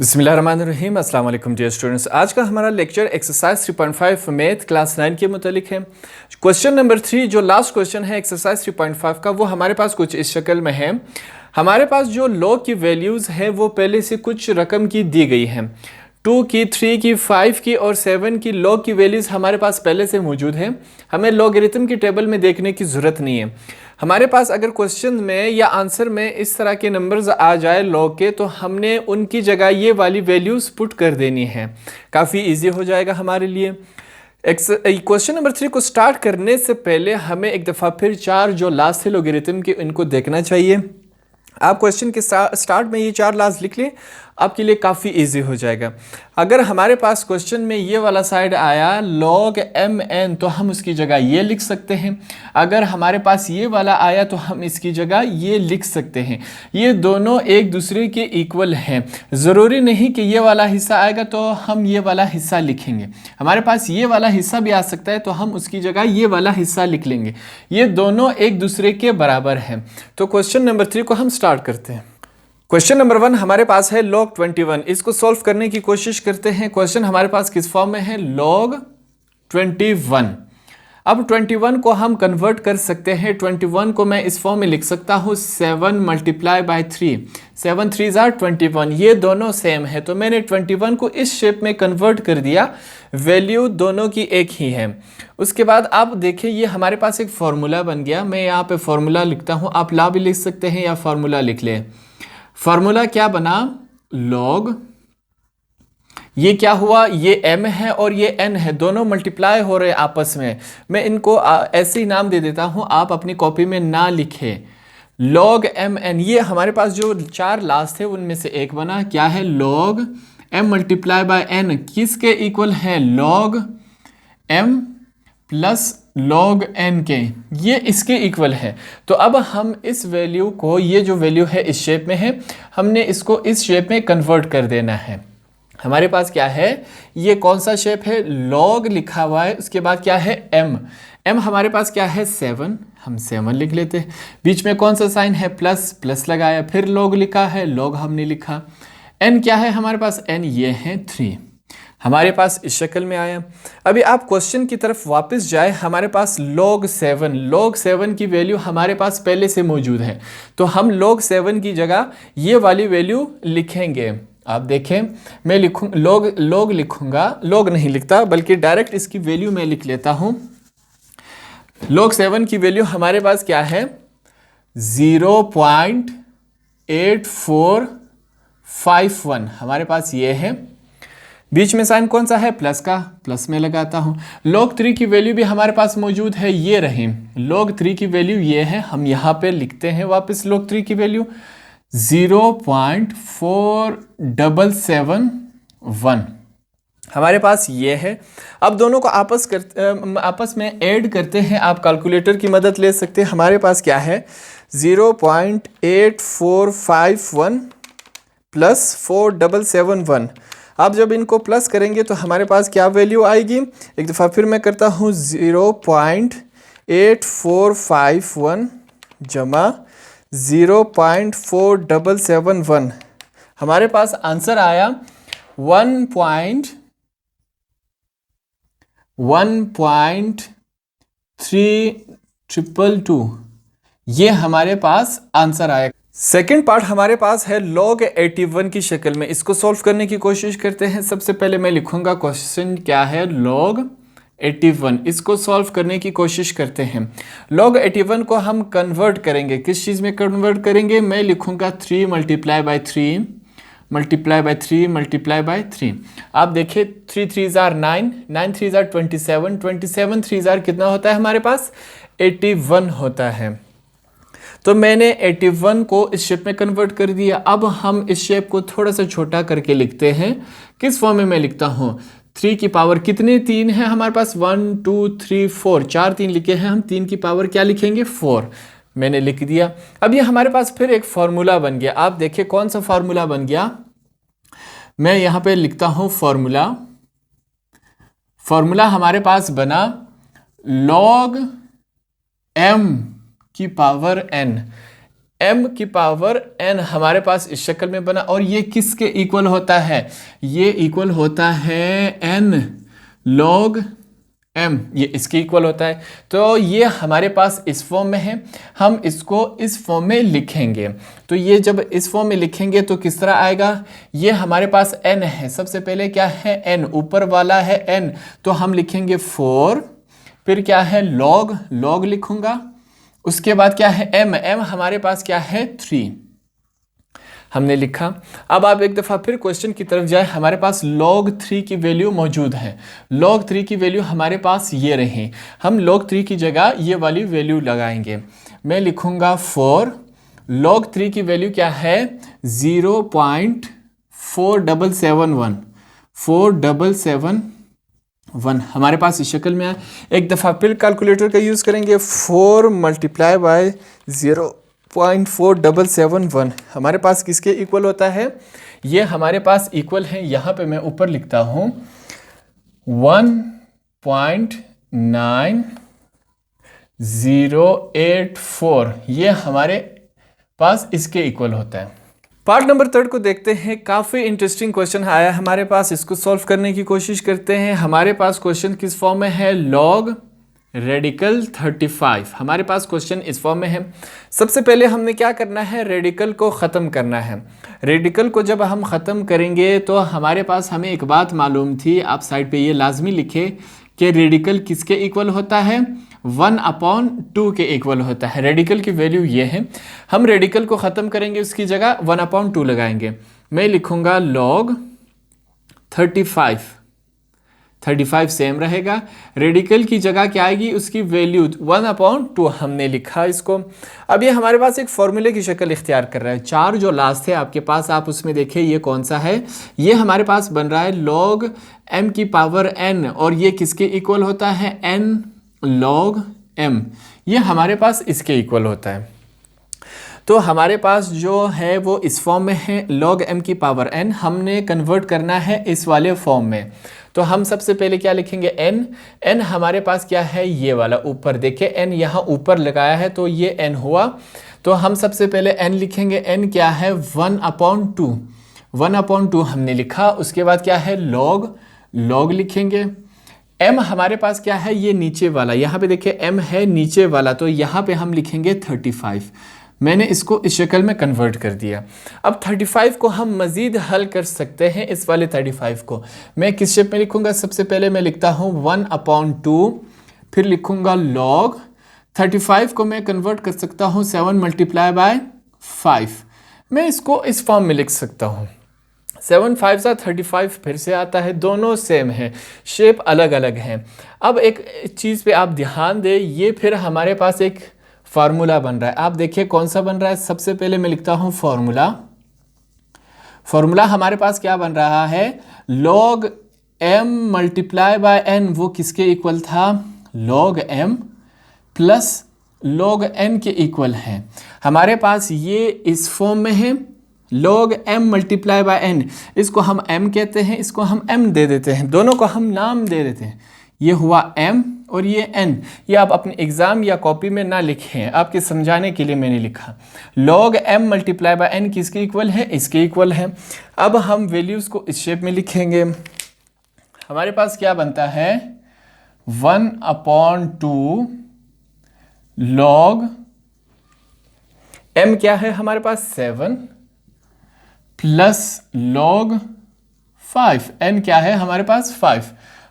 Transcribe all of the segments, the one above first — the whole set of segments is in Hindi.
बिस्मिल्लाहिर्रहमानिर्रहीम अस्सलाम वालेकुम डियर स्टूडेंट्स। आज का हमारा लेक्चर एक्सरसाइज 3.5 मैथ क्लास 9 के मुतालिक है। क्वेश्चन नंबर 3 जो लास्ट क्वेश्चन है एक्सरसाइज 3.5 का, वो हमारे पास कुछ इस शक्ल में है। हमारे पास जो लॉग की वैल्यूज़ है वो पहले से कुछ रकम की दी गई हैं। 2 की, 3 की, 5 की और 7 की लॉग की वैल्यूज़ हमारे पास पहले से मौजूद है। हमें लॉगरिथम की टेबल में देखने की ज़रूरत नहीं है। हमारे पास अगर क्वेश्चन में या आंसर में इस तरह के नंबर्स आ जाए लॉग के, तो हमने उनकी जगह ये वाली वैल्यूज़ पुट कर देनी है। काफ़ी इजी हो जाएगा हमारे लिए। क्वेश्चन नंबर 3 को स्टार्ट करने से पहले हमें एक दफ़ा फिर 4 जो लास्ट थे लॉगरिथम के, इनको देखना चाहिए। आप क्वेश्चन के स्टार्ट में ये 4 लास्ट लिख लें, आपके लिए काफ़ी इजी हो जाएगा। अगर हमारे पास क्वेश्चन में ये वाला साइड आया log mn, तो हम उसकी जगह ये लिख सकते हैं। अगर हमारे पास ये वाला आया तो हम इसकी जगह ये लिख सकते हैं। ये दोनों एक दूसरे के इक्वल हैं। ज़रूरी नहीं कि ये वाला हिस्सा आएगा तो हम ये वाला हिस्सा लिखेंगे। हमारे पास ये वाला हिस्सा भी आ सकता है तो हम उसकी जगह ये वाला हिस्सा लिख लेंगे। ये दोनों एक दूसरे के बराबर हैं। तो क्वेश्चन नंबर 3 को हम स्टार्ट करते हैं। क्वेश्चन नंबर 1 हमारे पास है log 21। इसको सॉल्व करने की कोशिश करते हैं। क्वेश्चन हमारे पास किस फॉर्म में है? log 21। अब 21 को हम कन्वर्ट कर सकते हैं। 21 को मैं इस फॉर्म में लिख सकता हूँ 7 मल्टीप्लाई बाई 3। 7 3 ज़ार 21, ये दोनों सेम है तो मैंने 21 को इस शेप में कन्वर्ट कर दिया। वैल्यू दोनों की एक ही है। उसके बाद आप देखिए ये हमारे पास एक फार्मूला बन गया। मैं यहाँ पे फार्मूला लिखता हूँ, आप ला भी लिख सकते हैं या फार्मूला लिख लें। फार्मूला क्या बना? log, ये क्या हुआ? ये m है और ये n है, दोनों मल्टीप्लाई हो रहे हैं आपस में। मैं इनको ऐसे ही नाम दे देता हूं, आप अपनी कॉपी में ना लिखें। log mn, ये हमारे पास जो 4 लास्ट थे उनमें से एक बना। क्या है? log m multiply by n किसके इक्वल है? log m plus log n के, ये इसके इक्वल है। तो अब हम इस वैल्यू को, ये जो वैल्यू है इस शेप में है, हमने इसको इस शेप में कन्वर्ट कर देना है। हमारे पास क्या है? ये कौन सा शेप है? log लिखा हुआ है, उसके बाद क्या है? m हमारे पास क्या है? 7, हम 7 लिख लेते हैं। बीच में कौन सा साइन है? प्लस, प्लस लगाया, फिर log लिखा है, log हमने लिखा। n क्या है हमारे पास? n ये है 3, हमारे पास इस शक्ल में आया। अभी आप क्वेश्चन की तरफ वापस जाए। हमारे पास log 7 की वैल्यू हमारे पास पहले से मौजूद है, तो हम log 7 की जगह ये वाली वैल्यू लिखेंगे। आप देखें, मैं log लिखूंगा, log नहीं लिखता बल्कि डायरेक्ट इसकी वैल्यू मैं लिख लेता हूं। log 7 की वैल्यू हमारे पास क्या है? 0.8451 हमारे पास ये है। बीच में साइन कौन सा है? प्लस का, प्लस में लगाता हूं। log 3 की वैल्यू भी हमारे पास मौजूद है, ये रही। log 3 की वैल्यू ये है, हम यहां पे लिखते हैं वापस log 3 की वैल्यू 0.4771 हमारे पास ये है। अब दोनों को आपस में ऐड करते हैं। आप कैलकुलेटर की मदद ले सकते हैं। हमारे पास क्या है? 0.8451 प्लस 4771। आप जब इनको प्लस करेंगे तो हमारे पास क्या वैल्यू आएगी? एक दफ़ा फिर मैं करता हूँ, 0.8451 जमा 0.4771। हमारे पास आंसर आया 1.3222। ये हमारे पास आंसर आया। सेकेंड पार्ट हमारे पास है log 81 की शक्ल में। इसको सॉल्व करने की कोशिश करते हैं। सबसे पहले मैं लिखूंगा क्वेश्चन क्या है, log 81। इसको सॉल्व करने की कोशिश करते हैं। log 81 को हम कन्वर्ट करेंगे, किस चीज़ में कन्वर्ट करेंगे? मैं लिखूंगा 3 multiply by 3 multiply by 3 multiply by 3। आप देखिए 3 3 ज़ार 9, 9 3 ज़ार 27, 27 3 ज़ार कितना होता है हमारे पास? 81 होता है। तो मैंने 81 को इस शेप में कन्वर्ट कर दिया। अब हम इस शेप को थोड़ा सा छोटा करके लिखते हैं। किस फॉर्म में मैं लिखता हूँ? 3 की पावर कितने 3 है हमारे पास? 1 2 3 4, 4 3 लिखे हैं हम। 3 की पावर क्या लिखेंगे? 4। मैंने लिख दिया। अब ये हमारे पास फिर एक फार्मूला बन गया। आप देखिए कौन सा फार्मूला बन गया। मैं यहाँ पे लिखता हूँ फार्मूला हमारे पास बना log m की पावर n। m की पावर n हमारे पास इस शक्ल में बना, और ये किसके इक्वल होता है? ये इक्वल होता है n log m, ये इसके इक्वल होता है। तो ये हमारे पास इस फॉर्म में है, हम इसको इस फॉर्म में लिखेंगे। तो ये जब इस फॉर्म में लिखेंगे तो किस तरह आएगा? ये हमारे पास n है, सबसे पहले क्या है? n, ऊपर वाला है n, तो हम लिखेंगे 4, फिर क्या है? log लिखूंगा, उसके बाद क्या है? m हमारे पास क्या है? 3 हमने लिखा। अब आप एक दफ़ा फिर क्वेश्चन की तरफ जाए, हमारे पास log 3 की वैल्यू मौजूद है। log 3 की वैल्यू हमारे पास ये रही, हम log 3 की जगह ये वाली वैल्यू लगाएंगे। मैं लिखूंगा 4, log 3 की वैल्यू क्या है? 0.4711 हमारे पास इस शक्ल में है। एक दफ़ा फिर कैलकुलेटर का यूज़ करेंगे, 4 मल्टीप्लाई बाय 0.4771 हमारे पास किसके इक्वल होता है? ये हमारे पास इक्वल है, यहाँ पे मैं ऊपर लिखता हूँ 1.9084, ये हमारे पास इसके इक्वल होता है। पार्ट नंबर 3 को देखते हैं। काफ़ी इंटरेस्टिंग क्वेश्चन आया है हमारे पास, इसको सॉल्व करने की कोशिश करते हैं। हमारे पास क्वेश्चन किस फॉर्म में है? log रेडिकल 35 हमारे पास क्वेश्चन इस फॉर्म में है। सबसे पहले हमने क्या करना है? रेडिकल को ख़त्म करना है। रेडिकल को जब हम ख़त्म करेंगे तो हमारे पास हमें एक बात मालूम थी, आप साइड पे ये लाजमी लिखे कि रेडिकल किसके इक्वल होता है? 1/2 के इक्वल होता है। रेडिकल की वैल्यू ये है, हम रेडिकल को ख़त्म करेंगे, उसकी जगह 1/2 लगाएंगे। मैं लिखूँगा log 35 सेम रहेगा। रेडिकल की जगह क्या आएगी? उसकी वैल्यू 1/2 हमने लिखा इसको। अब ये हमारे पास एक फॉर्मूले की शक्ल इख्तियार कर रहा है। 4 जो लास्ट है आपके पास, आप उसमें देखिए ये कौन सा है? ये हमारे पास बन रहा है log m की पावर n, और ये किसके इक्वल होता है? n log m, ये हमारे पास इसके इक्वल होता है। तो हमारे पास जो है वो इस फॉर्म में है, log m की पावर n, हमने कन्वर्ट करना है इस वाले फॉर्म में। तो हम सबसे पहले क्या लिखेंगे? n हमारे पास क्या है? ये वाला ऊपर देखिए, n यहाँ ऊपर लगाया है तो ये n हुआ। तो हम सबसे पहले n लिखेंगे, n क्या है? 1/2 हमने लिखा। उसके बाद क्या है? log लिखेंगे। m हमारे पास क्या है? ये नीचे वाला, यहाँ पे देखिए m है नीचे वाला, तो यहाँ पे हम लिखेंगे 35। मैंने इसको इस शक्ल में कन्वर्ट कर दिया। अब 35 को हम मज़ीद हल कर सकते हैं। इस वाले 35 को मैं किस शेप में लिखूंगा? सबसे पहले मैं लिखता हूँ 1/2, फिर लिखूंगा log 35 को मैं कन्वर्ट कर सकता हूँ 7 मल्टीप्लाई बाय 5। मैं इसको इस फॉर्म में लिख सकता हूँ। 7 5 35 फिर से आता है, दोनों सेम है, शेप अलग अलग है। अब एक चीज़ पे आप ध्यान दें, ये फिर हमारे पास एक फार्मूला बन रहा है। आप देखिए कौन सा बन रहा है? सबसे पहले मैं लिखता हूँ फार्मूला हमारे पास क्या बन रहा है? log m multiply by n, वो किसके इक्वल था? log m plus log n के इक्वल है। हमारे पास ये इस फॉर्म में है, log m multiply by n, इसको हम m कहते हैं, इसको हम m दे देते हैं, दोनों को हम नाम दे देते हैं। ये हुआ m और ये n। ये आप अपने एग्ज़ाम या कॉपी में ना लिखें, आपके समझाने के लिए मैंने लिखा। log m multiply by n किसके इक्वल है? इसके इक्वल है। अब हम वैल्यूज़ को इस शेप में लिखेंगे। हमारे पास क्या बनता है? 1/2 log m क्या है हमारे पास? 7 प्लस log 5, n क्या है हमारे पास? 5।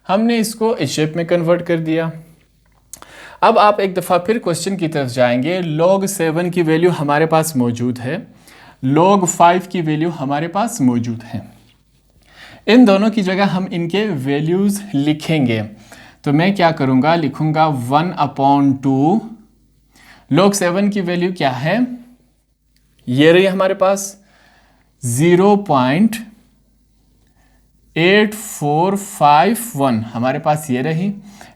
हमने इसको इस शेप में कन्वर्ट कर दिया। अब आप एक दफ़ा फिर क्वेश्चन की तरफ जाएंगे। log 7 की वैल्यू हमारे पास मौजूद है, log 5 की वैल्यू हमारे पास मौजूद है। इन दोनों की जगह हम इनके वैल्यूज़ लिखेंगे। तो मैं क्या करूँगा? लिखूँगा 1/2 log 7 की वैल्यू क्या है? ये रही हमारे पास 0.8451, हमारे पास ये रही।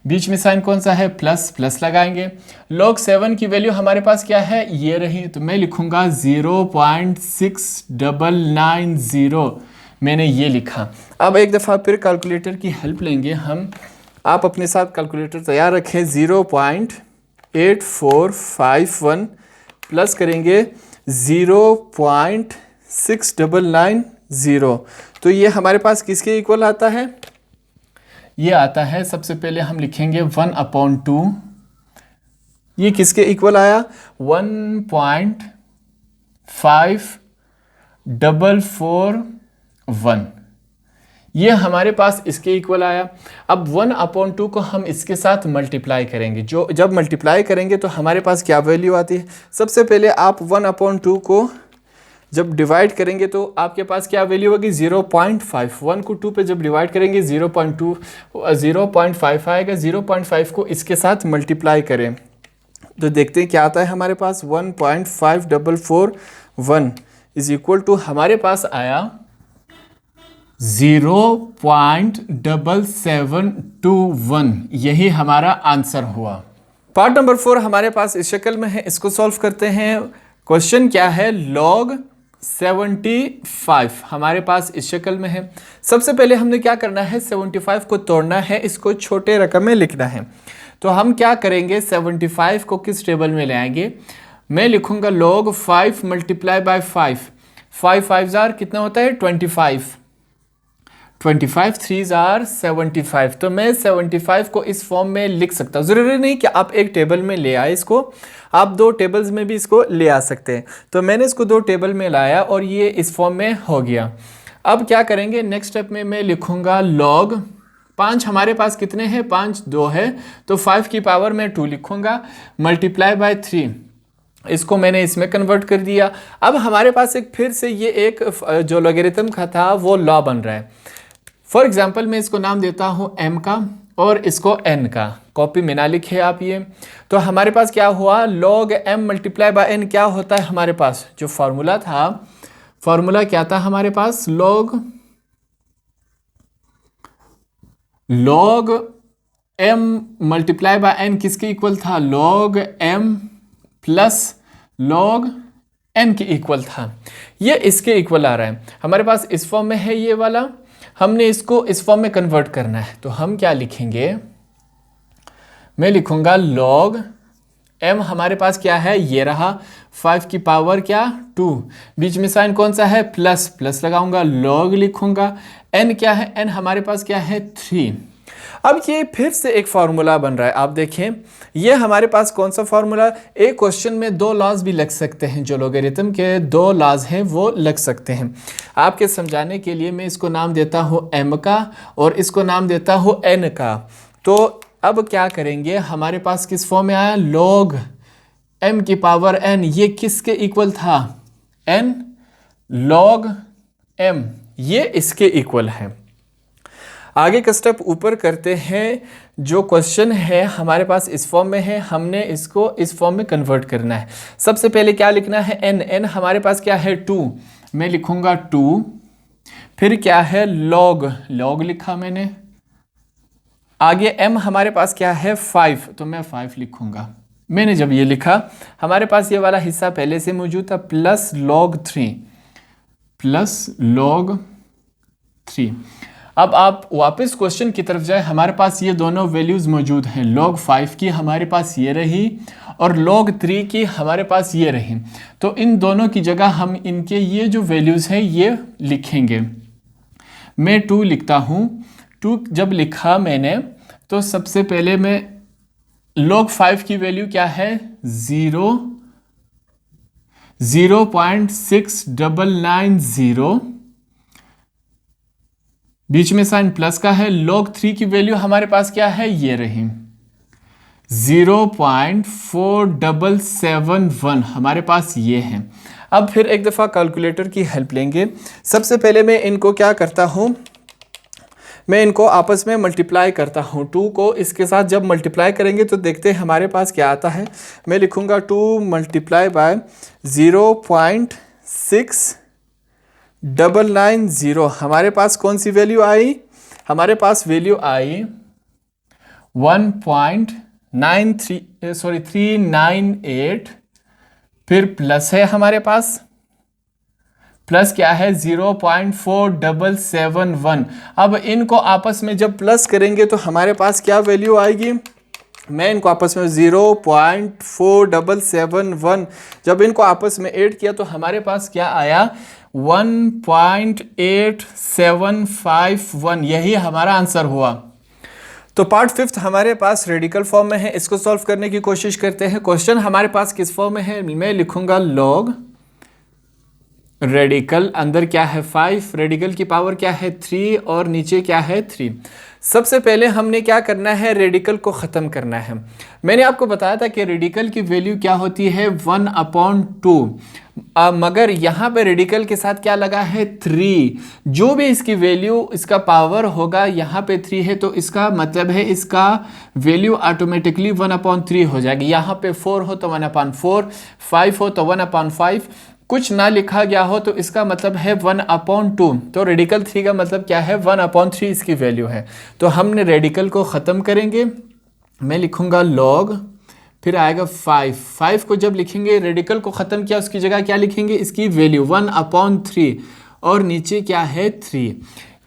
बीच में साइन कौन सा है? प्लस लगाएंगे। log 7 की वैल्यू हमारे पास क्या है? ये रही। तो मैं लिखूंगा 0.6990, मैंने ये लिखा। अब एक दफ़ा फिर कैलकुलेटर की हेल्प लेंगे हम। आप अपने साथ कैलकुलेटर तैयार रखें। 0.8451 प्लस करेंगे 0.6990। तो ये हमारे पास किसके इक्वल आता है? ये आता है, सबसे पहले हम लिखेंगे 1/2। ये किसके इक्वल आया? 1.5441। ये हमारे पास इसके इक्वल आया। अब 1/2 को हम इसके साथ मल्टीप्लाई करेंगे। जो जब मल्टीप्लाई करेंगे तो हमारे पास क्या वैल्यू आती है? सबसे पहले आप 1/2 को जब डिवाइड करेंगे तो आपके पास क्या वैल्यू होगी? 0.5। 1 को 2 पे जब डिवाइड करेंगे 0.5 आएगा। 0.5 को इसके साथ मल्टीप्लाई करें तो देखते हैं क्या आता है हमारे पास। 1.5441 इज इक्वल टू हमारे पास आया 0.7721। यही हमारा आंसर हुआ। पार्ट नंबर 4 हमारे पास इस शक्ल में है, इसको सॉल्व करते हैं। क्वेश्चन क्या है? log 75 हमारे पास इस शक्ल में है। सबसे पहले हमने क्या करना है? 75 को तोड़ना है, इसको छोटे रकम में लिखना है। तो हम क्या करेंगे? 75 को किस टेबल में ले आएंगे? मैं लिखूंगा log 5 मल्टीप्लाई बाय 5। 5 5 जार कितना होता है? 25। 25 3 जार 75। तो मैं 75 को इस फॉर्म में लिख सकता हूँ। ज़रूरी नहीं कि आप एक टेबल में ले आए इसको, आप दो टेबल्स में भी इसको ले आ सकते हैं। तो मैंने इसको दो टेबल में लाया और ये इस फॉर्म में हो गया। अब क्या करेंगे? नेक्स्ट स्टेप में मैं लिखूंगा log 5 हमारे पास कितने हैं? 5 2 है, तो 5 की पावर में 2 लिखूंगा मल्टीप्लाई बाय 3। इसको मैंने इसमें कन्वर्ट कर दिया। अब हमारे पास एक फिर से ये एक जो लॉगरिथम का था वो लॉ बन रहा है। फॉर एग्जाम्पल मैं इसको नाम देता हूँ m का और इसको n का। कॉपी में ना लिखे आप ये। तो हमारे पास क्या हुआ? log m multiply by n क्या होता है हमारे पास? जो फार्मूला था, फार्मूला क्या था हमारे पास? log m multiply by n किसके इक्वल था? log m plus log n के इक्वल था। ये इसके इक्वल आ रहा है हमारे पास। इस फॉर्म में है ये वाला, हमने इसको इस फॉर्म में कन्वर्ट करना है। तो हम क्या लिखेंगे? मैं लिखूंगा log m हमारे पास क्या है? ये रहा 5 की पावर क्या? 2। बीच में साइन कौन सा है? प्लस। प्लस लगाऊंगा, log लिखूंगा। n क्या है? n हमारे पास क्या है? 3। अब ये फिर से एक फार्मूला बन रहा है। आप देखें ये हमारे पास कौन सा फार्मूला? एक क्वेश्चन में दो लॉज भी लग सकते हैं। जो लॉगरिथम के दो लॉज हैं वो लग सकते हैं। आपके समझाने के लिए मैं इसको नाम देता हूँ m का और इसको नाम देता हूँ n का। तो अब क्या करेंगे? हमारे पास किस फॉर्म में आया? log m की पावर n। ये किसके इक्वल था? n log m, ये इसके इक्वल है। आगे का स्टेप ऊपर करते हैं। जो क्वेश्चन है हमारे पास इस फॉर्म में है, हमने इसको इस फॉर्म में कन्वर्ट करना है। सबसे पहले क्या लिखना है? n हमारे पास क्या है? 2। मैं लिखूंगा 2। फिर क्या है? log लिखा मैंने। आगे m हमारे पास क्या है? 5, तो मैं 5 लिखूंगा। मैंने जब ये लिखा, हमारे पास ये वाला हिस्सा पहले से मौजूद था, प्लस log 3। अब आप वापस क्वेश्चन की तरफ जाए। हमारे पास ये दोनों वैल्यूज़ मौजूद हैं। log 5 की हमारे पास ये रही और log 3 की हमारे पास ये रही। तो इन दोनों की जगह हम इनके ये जो वैल्यूज़ हैं ये लिखेंगे। मैं 2 लिखता हूँ। 2 जब लिखा मैंने तो सबसे पहले मैं log 5 की वैल्यू क्या है? 0.6990। बीच में साइन प्लस का है। log 3 की वैल्यू हमारे पास क्या है? ये रही 0.4771 हमारे पास ये है। अब फिर एक दफ़ा कैलकुलेटर की हेल्प लेंगे। सबसे पहले मैं इनको क्या करता हूँ? मैं इनको आपस में मल्टीप्लाई करता हूँ। 2 को इसके साथ जब मल्टीप्लाई करेंगे तो देखते हैं हमारे पास क्या आता है। मैं लिखूँगा 2 मल्टीप्लाई बाय 0.6990। हमारे पास कौन सी वैल्यू आई? हमारे पास वैल्यू आई 398। फिर प्लस है हमारे पास, प्लस क्या है? 0.4771। अब इनको आपस में जब प्लस करेंगे तो हमारे पास क्या वैल्यू आएगी? मैं इनको आपस में 0.4771 जब इनको आपस में ऐड किया तो हमारे पास क्या आया 1.8751, यही हमारा आंसर हुआ। तो पार्ट 5 हमारे पास रेडिकल फॉर्म में है, इसको सॉल्व करने की कोशिश करते हैं। क्वेश्चन हमारे पास किस फॉर्म में है, मैं लिखूंगा लॉग रेडिकल, अंदर क्या है 5, रेडिकल की पावर क्या है 3 और नीचे क्या है 3। सबसे पहले हमने क्या करना है, रेडिकल को ख़त्म करना है। मैंने आपको बताया था कि रेडिकल की वैल्यू क्या होती है 1/2, मगर यहाँ पे रेडिकल के साथ क्या लगा है 3, जो भी इसकी वैल्यू इसका पावर होगा यहाँ पे 3 है तो इसका मतलब है इसका वैल्यू ऑटोमेटिकली 1/3 हो जाएगी। यहाँ पे 4 हो तो 1/4, 5 हो तो 1/5, कुछ ना लिखा गया हो तो इसका मतलब है 1/2। तो रेडिकल 3 का मतलब क्या है 1/3 इसकी वैल्यू है। तो हमने रेडिकल को ख़त्म करेंगे, मैं लिखूंगा लॉग, फिर आएगा 5 को जब लिखेंगे रेडिकल को ख़त्म किया उसकी जगह क्या लिखेंगे, इसकी वैल्यू 1/3 और नीचे क्या है 3।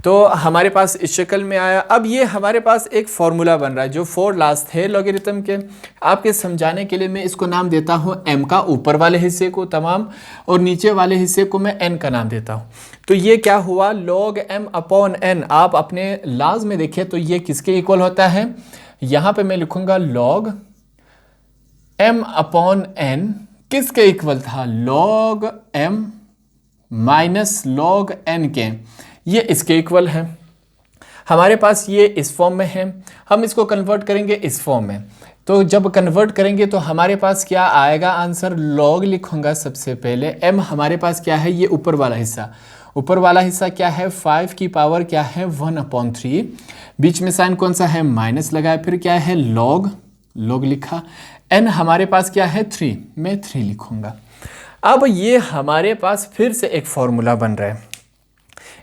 तो हमारे पास इस शक्ल में आया। अब ये हमारे पास एक फॉर्मूला बन रहा है जो 4 लॉज थे लॉगरिथम के। आपके समझाने के लिए मैं इसको नाम देता हूँ m का, ऊपर वाले हिस्से को तमाम, और नीचे वाले हिस्से को मैं n का नाम देता हूँ। तो ये क्या हुआ log m/n। आप अपने लॉज में देखिए तो ये किसके इक्वल होता है, यहाँ पे मैं लिखूँगा log m/n किसके इक्वल था, log m minus log n के, ये इसके इक्वल है। हमारे पास ये इस फॉर्म में है, हम इसको कन्वर्ट करेंगे इस फॉर्म में। तो जब कन्वर्ट करेंगे तो हमारे पास क्या आएगा आंसर, log लिखूंगा सबसे पहले, m हमारे पास क्या है, ये ऊपर वाला हिस्सा, ऊपर वाला हिस्सा क्या है 5 की पावर क्या है 1/3, बीच में साइन कौन सा है माइनस लगाया, फिर क्या है log लिखा, n हमारे पास क्या है 3, मैं 3 लिखूंगा। अब ये हमारे पास फिर से एक फॉर्मूला बन रहा है।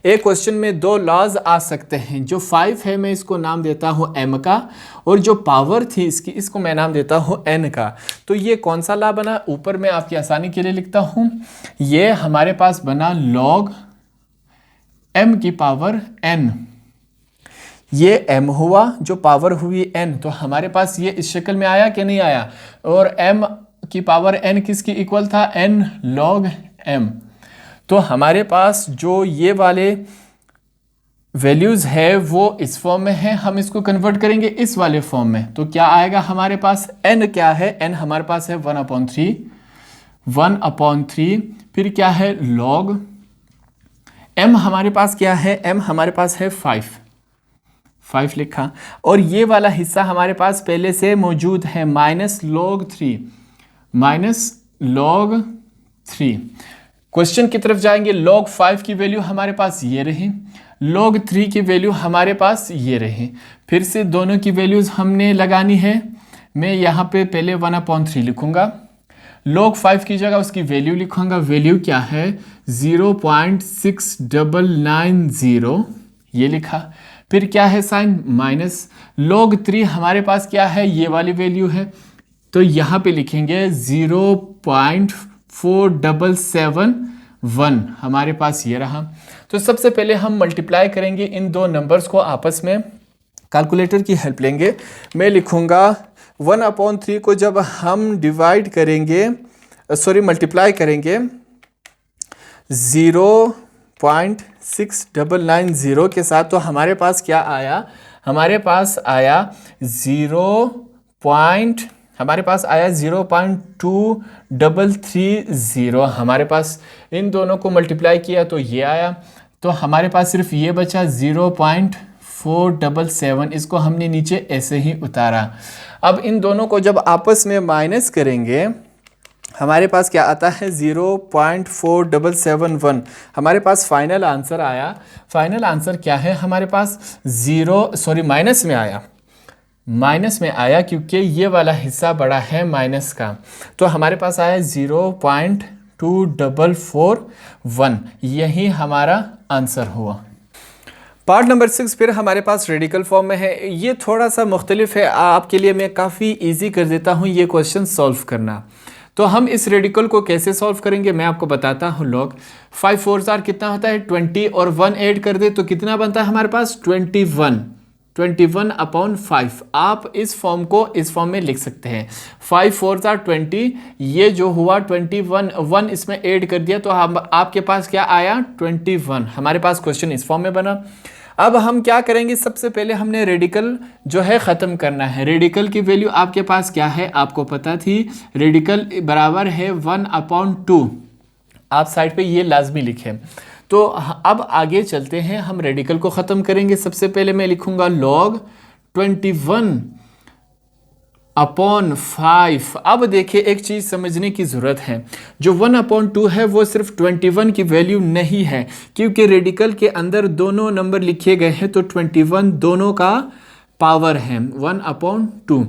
एक क्वेश्चन में 2 लॉज आ सकते हैं, जो 5 है मैं इसको नाम देता हूँ m का, और जो पावर थी इसकी इसको मैं नाम देता हूँ n का। तो ये कौन सा लॉ बना, ऊपर मैं आपकी आसानी के लिए लिखता हूँ, ये हमारे पास बना log m की पावर n, ये m हुआ जो पावर हुई n, तो हमारे पास ये इस शक्ल में आया कि नहीं आया, और m की पावर n किसकी इक्वल था, n log m। तो हमारे पास जो ये वाले वैल्यूज़ है वो इस फॉर्म में है, हम इसको कन्वर्ट करेंगे इस वाले फॉर्म में, तो क्या आएगा हमारे पास, n क्या है, n हमारे पास है 1/3, फिर क्या है log m हमारे पास क्या है, m हमारे पास है 5 लिखा, और ये वाला हिस्सा हमारे पास पहले से मौजूद है माइनस log 3। क्वेश्चन की तरफ जाएंगे, log 5 की वैल्यू हमारे पास ये रही, log 3 की वैल्यू हमारे पास ये रही, फिर से दोनों की वैल्यूज हमने लगानी है। मैं यहाँ पे पहले 1/3 लिखूंगा, log 5 की जगह उसकी वैल्यू लिखूंगा, वैल्यू क्या है 0.6990, ये लिखा, फिर क्या है साइन माइनस, log 3 हमारे पास क्या है, ये वाली वैल्यू है, तो यहाँ पे लिखेंगे 0.4771, हमारे पास ये रहा। तो सबसे पहले हम मल्टीप्लाई करेंगे इन दो नंबर्स को आपस में, कैलकुलेटर की हेल्प लेंगे। मैं लिखूंगा 1/3 को जब हम डिवाइड करेंगे, मल्टीप्लाई करेंगे 0.6990 के साथ, तो हमारे पास क्या आया, हमारे पास आया 0.2330। हमारे पास इन दोनों को मल्टीप्लाई किया तो ये आया, तो हमारे पास सिर्फ ये बचा 0.477, इसको हमने नीचे ऐसे ही उतारा। अब इन दोनों को जब आपस में माइनस करेंगे हमारे पास क्या आता है 0.4771, हमारे पास फाइनल आंसर आया। फाइनल आंसर क्या है हमारे पास, माइनस में आया क्योंकि ये वाला हिस्सा बड़ा है माइनस का, तो हमारे पास आया 0.2441, यही हमारा आंसर हुआ। पार्ट नंबर 6 फिर हमारे पास रेडिकल फॉर्म में है, ये थोड़ा सा मुख्तलिफ है, आपके लिए मैं काफ़ी इजी कर देता हूँ ये क्वेश्चन सॉल्व करना। तो हम इस रेडिकल को कैसे सॉल्व करेंगे मैं आपको बताता हूँ। log 5 4 कितना होता है 20, और 1 ऐड कर दे तो कितना बनता है हमारे पास 21। 21/5। आप इस फॉर्म को इस फॉर्म में लिख सकते हैं। 5 4 20, ये जो हुआ 21, 1 इसमें ऐड कर दिया तो हम आपके पास क्या आया 21। हमारे पास क्वेश्चन इस फॉर्म में बना। अब हम क्या करेंगे, सबसे पहले हमने रेडिकल जो है ख़त्म करना है। रेडिकल की वैल्यू आपके पास क्या है, आपको पता थी, रेडिकल बराबर है 1/2। आप साइड पे ये लाजमी लिखें। तो अब आगे चलते हैं, हम रेडिकल को ख़त्म करेंगे। सबसे पहले मैं लिखूंगा log 21/5। अब देखिए एक चीज़ समझने की ज़रूरत है, जो 1/2 है वो सिर्फ 21 की वैल्यू नहीं है, क्योंकि रेडिकल के अंदर दोनों नंबर लिखे गए हैं तो 21 दोनों का पावर है। 1/2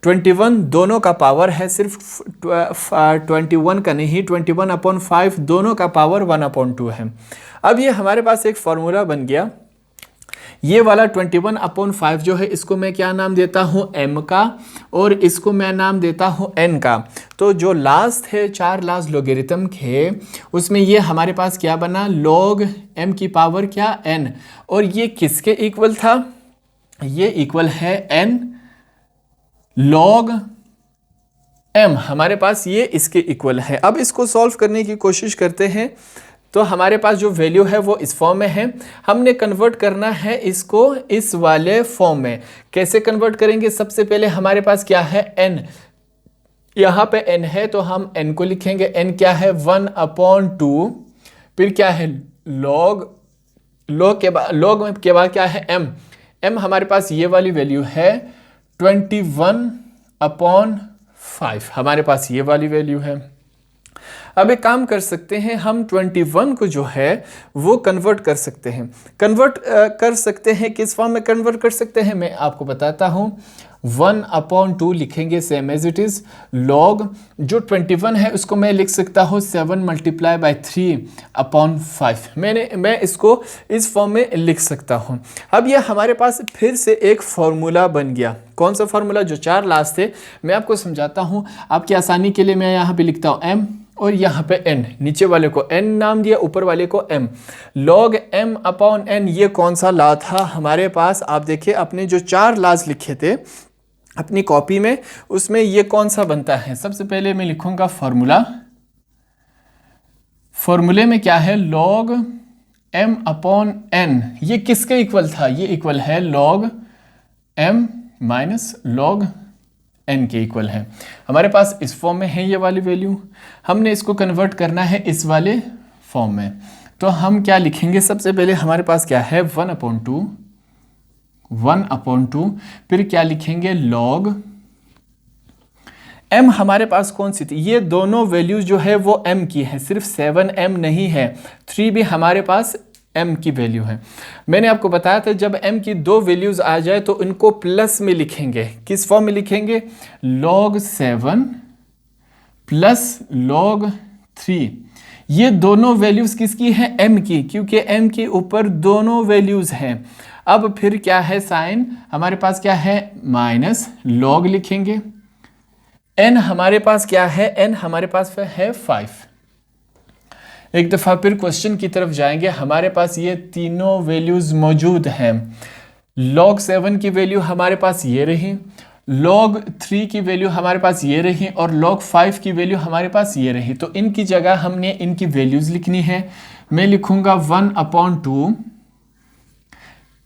21 दोनों का पावर है, सिर्फ 21 का नहीं, 21/5 दोनों का पावर 1/2 है। अब ये हमारे पास एक फॉर्मूला बन गया। ये वाला 21/5 जो है इसको मैं क्या नाम देता हूँ m का, और इसको मैं नाम देता हूँ n का। तो जो लास्ट है 4 लास्ट लोगेरिथम के, उसमें ये हमारे पास क्या बना, log m की पावर क्या n, और ये किसके इक्वल था, ये इक्वल है n log m। हमारे पास ये इसके इक्वल है। अब इसको सॉल्व करने की कोशिश करते हैं। तो हमारे पास जो वैल्यू है वो इस फॉर्म में है, हमने कन्वर्ट करना है इसको इस वाले फॉर्म में। कैसे कन्वर्ट करेंगे, सबसे पहले हमारे पास क्या है n, यहाँ पे n है तो हम n को लिखेंगे। n क्या है 1/2, फिर क्या है log के बाद क्या है m हमारे पास ये वाली वैल्यू है 21/5, हमारे पास ये वाली वैल्यू है। अब एक काम कर सकते हैं, हम 21 को जो है वो कन्वर्ट कर सकते हैं। कन्वर्ट कर सकते हैं, किस फॉर्म में कन्वर्ट कर सकते हैं मैं आपको बताता हूँ। 1/2 लिखेंगे same as it is, log जो 21 है उसको मैं लिख सकता हूँ 7 × 3/5। मैं इसको इस फॉर्म में लिख सकता हूँ। अब ये हमारे पास फिर से एक फॉर्मूला बन गया। कौन सा फॉर्मूला, जो 4 लास्ट थे, मैं आपको समझाता हूँ। आपकी आसानी के लिए मैं यहाँ पे लिखता हूँ m और यहाँ पे n, नीचे वाले को n नाम दिया, ऊपर वाले को m। log m/n ये कौन सा लॉ था हमारे पास, आप देखिए अपने जो 4 लॉज लिखे थे अपनी कॉपी में, उसमें ये कौन सा बनता है। सबसे पहले मैं लिखूंगा फॉर्मूले में क्या है, log m/n, ये किसके इक्वल था, ये इक्वल है log m - log n के इक्वल है। हमारे पास इस फॉर्म में है ये वाली वैल्यू, हमने इसको कन्वर्ट करना है इस वाले फॉर्म में। तो हम क्या लिखेंगे, सबसे पहले हमारे पास क्या है 1/2, फिर क्या लिखेंगे log m। हमारे पास कौन सी थी, ये दोनों वैल्यूज जो है वो m की है, सिर्फ 7m नहीं है, 3 भी हमारे पास m की वैल्यू है। मैंने आपको बताया था जब m की 2 वैल्यूज आ जाए तो इनको प्लस में लिखेंगे। किस फॉर्म में लिखेंगे, log 7 + log 3। ये दोनों वैल्यूज किसकी है, m की, क्योंकि m के ऊपर दोनों वैल्यूज हैं। अब फिर क्या है साइन, हमारे पास क्या है माइनस log लिखेंगे। n हमारे पास क्या है, n हमारे पास है 5। एक दफ़ा फिर क्वेश्चन की तरफ जाएंगे। हमारे पास ये तीनों वैल्यूज मौजूद हैं। log 7 की वैल्यू हमारे पास ये रही, log 3 की वैल्यू हमारे पास ये रही, और log 5 की वैल्यू हमारे पास ये रही। तो इनकी जगह हमने इनकी वैल्यूज लिखनी है। मैं लिखूंगा 1/2,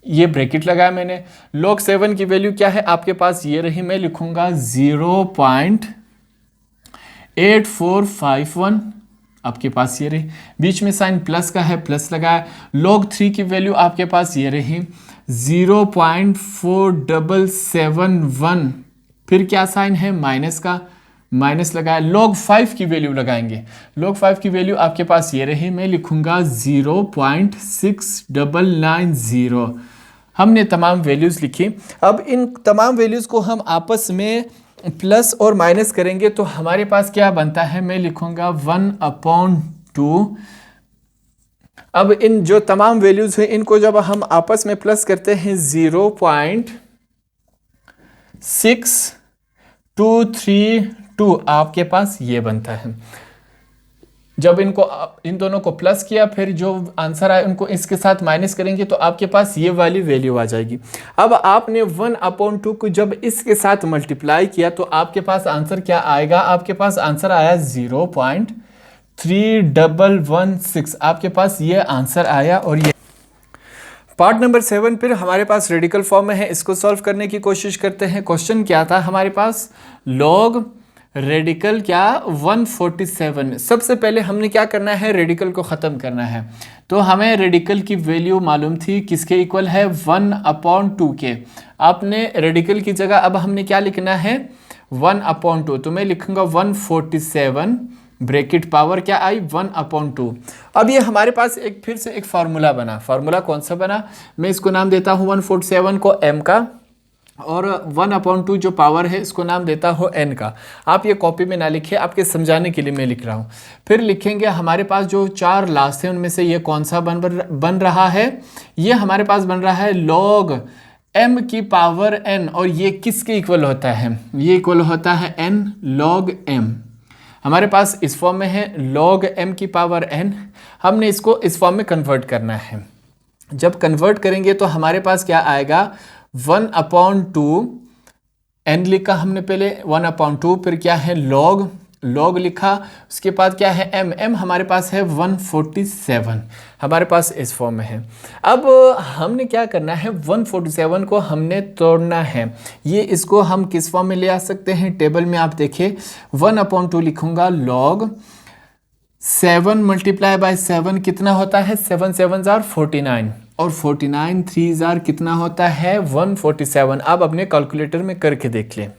ये ब्रैकेट लगाया मैंने। log 7 की वैल्यू क्या है आपके पास ये रही, मैं लिखूंगा 0.8451, आपके पास ये रही, बीच में साइन प्लस का है, प्लस लगाया। log 3 की वैल्यू आपके पास ये रही 0.4771, फिर क्या साइन है माइनस का, माइनस लगाया। log 5 की वैल्यू लगाएंगे, log 5 की वैल्यू आपके पास ये रही, मैं लिखूंगा 0.6990। हमने तमाम वैल्यूज़ लिखी। अब इन तमाम वैल्यूज़ को हम आपस में प्लस और माइनस करेंगे तो हमारे पास क्या बनता है, मैं लिखूंगा 1/2। अब इन जो तमाम वैल्यूज़ हैं इनको जब हम आपस में प्लस करते हैं 0.6232 आपके पास ये बनता है। जब इन दोनों को प्लस किया, फिर जो आंसर आए उनको इसके साथ माइनस करेंगे तो आपके पास ये वाली वैल्यू आ जाएगी। अब आपने 1/2 को जब इसके साथ मल्टीप्लाई किया तो आपके पास आंसर क्या आएगा? आपके पास आंसर आया 0.3116। आपके पास ये आंसर आया। और ये पार्ट नंबर 7 फिर हमारे पास रेडिकल फॉर्म में है। इसको सॉल्व करने की कोशिश करते हैं। क्वेश्चन क्या था हमारे पास? लॉग रेडिकल क्या 147। सबसे पहले हमने क्या करना है? रेडिकल को ख़त्म करना है। तो हमें रेडिकल की वैल्यू मालूम थी, किसके इक्वल है? 1/2 के। आपने रेडिकल की जगह अब हमने क्या लिखना है? 1/2। तो मैं लिखूंगा 147 ब्रैकेट पावर क्या आई? 1/2। अब ये हमारे पास फिर से एक फार्मूला बना। फार्मूला कौन सा बना? मैं इसको नाम देता हूँ 147 को m का, और 1/2 जो पावर है इसको नाम देता हो n का। आप ये कॉपी में ना लिखिए, आपके समझाने के लिए मैं लिख रहा हूँ। फिर लिखेंगे हमारे पास जो 4 लास्ट है उनमें से ये कौन सा बन रहा है? ये हमारे पास बन रहा है log m की पावर n। और ये किसके इक्वल होता है? ये इक्वल होता है n log m। हमारे पास इस फॉर्म में है log m की पावर n। हमने इसको इस फॉर्म में कन्वर्ट करना है। जब कन्वर्ट करेंगे तो हमारे पास क्या आएगा? 1/2 n लिखा हमने पहले 1/2, फिर क्या है? log लिखा, उसके बाद क्या है? m हमारे पास है 147। हमारे पास इस फॉर्म में है। अब हमने क्या करना है? 147 को हमने तोड़ना है। ये इसको हम किस फॉर्म में ले आ सकते हैं? टेबल में आप देखिए 1/2 लिखूंगा log 7 मल्टीप्लाई बाय 7 कितना होता है? 7 7 आर 49, और 49 3 आर कितना होता है? 147। आप अपने कैलकुलेटर में करके देख लें।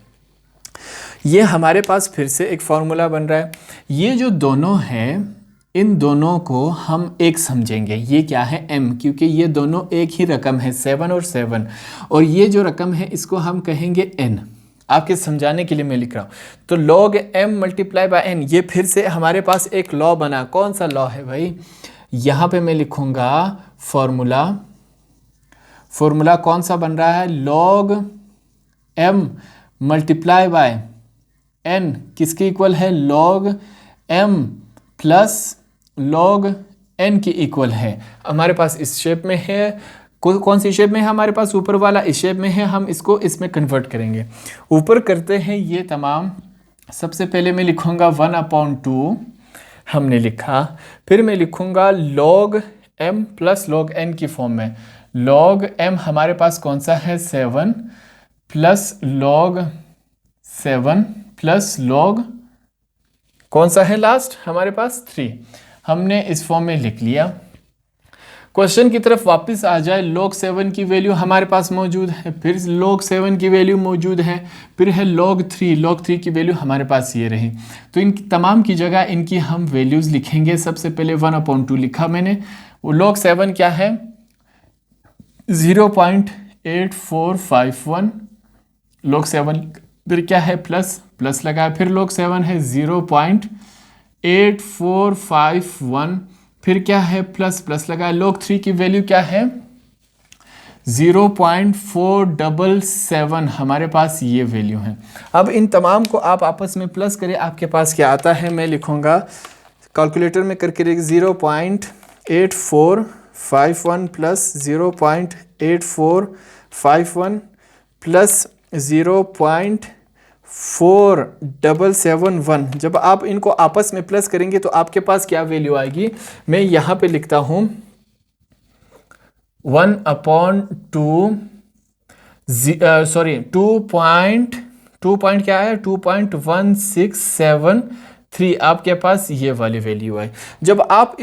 ये हमारे पास फिर से एक फार्मूला बन रहा है। ये जो दोनों हैं इन दोनों को हम एक समझेंगे। ये क्या है? m, क्योंकि ये दोनों एक ही रकम है 7 और 7, और ये जो रकम है इसको हम कहेंगे n। आपके समझाने के लिए मैं लिख रहा हूँ। तो log m multiply by n, ये फिर से हमारे पास एक लॉ बना। कौन सा लॉ है भाई? यहाँ पे मैं लिखूँगा फॉर्मूला कौन सा बन रहा है? log m multiply by n किसके इक्वल है? log m plus log n की इक्वल है। हमारे पास इस शेप में है। कौन सी शेप में है हमारे पास? ऊपर वाला इस शेप में है। हम इसको इसमें कन्वर्ट करेंगे। ऊपर करते हैं ये तमाम। सबसे पहले मैं लिखूंगा 1/2 हमने लिखा, फिर मैं लिखूंगा log m plus log n की फॉर्म में। log m हमारे पास कौन सा है? 7 प्लस log 7 प्लस log कौन सा है लास्ट हमारे पास? 3। हमने इस फॉर्म में लिख लिया। क्वेश्चन की तरफ वापस आ जाए। log 7 की वैल्यू हमारे पास मौजूद है, फिर log 7 की वैल्यू मौजूद है, फिर है log 3 की वैल्यू हमारे पास ये रही। तो इन तमाम की जगह इनकी हम वैल्यूज़ लिखेंगे। सबसे पहले 1/2 लिखा मैंने। वो log 7 क्या है? 0.8451। log 7 फिर क्या है? प्लस लगाया, फिर log 7 है 0.8451, फिर क्या है? प्लस लगाया। log 3 की वैल्यू क्या है? 0.477। हमारे पास ये वैल्यू है। अब इन तमाम को आप आपस में प्लस करें, आपके पास क्या आता है? मैं लिखूंगा कैलकुलेटर में करके 0.8451 प्लस 0.8451 प्लस 0.4771। जब आप इनको आपस में प्लस करेंगे तो आपके पास क्या वैल्यू आएगी? मैं यहाँ पे लिखता हूँ 2 पॉइंट क्या है? 2.1673। आपके पास ये वाली वैल्यू है। जब आप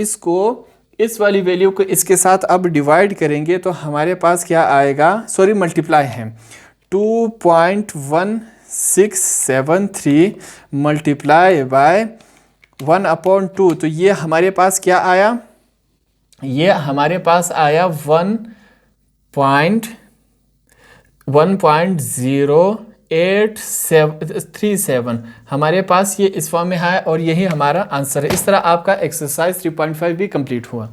इस वाली वैल्यू को इसके साथ अब डिवाइड करेंगे तो हमारे पास क्या आएगा? मल्टीप्लाई है। 2.1673 मल्टीप्लाई बाय 1/2। तो ये हमारे पास क्या आया? ये हमारे पास आया 1.0837 हमारे पास ये इस फॉर्म में है, और यही हमारा आंसर है। इस तरह आपका एक्सरसाइज 3.5 भी कंप्लीट हुआ।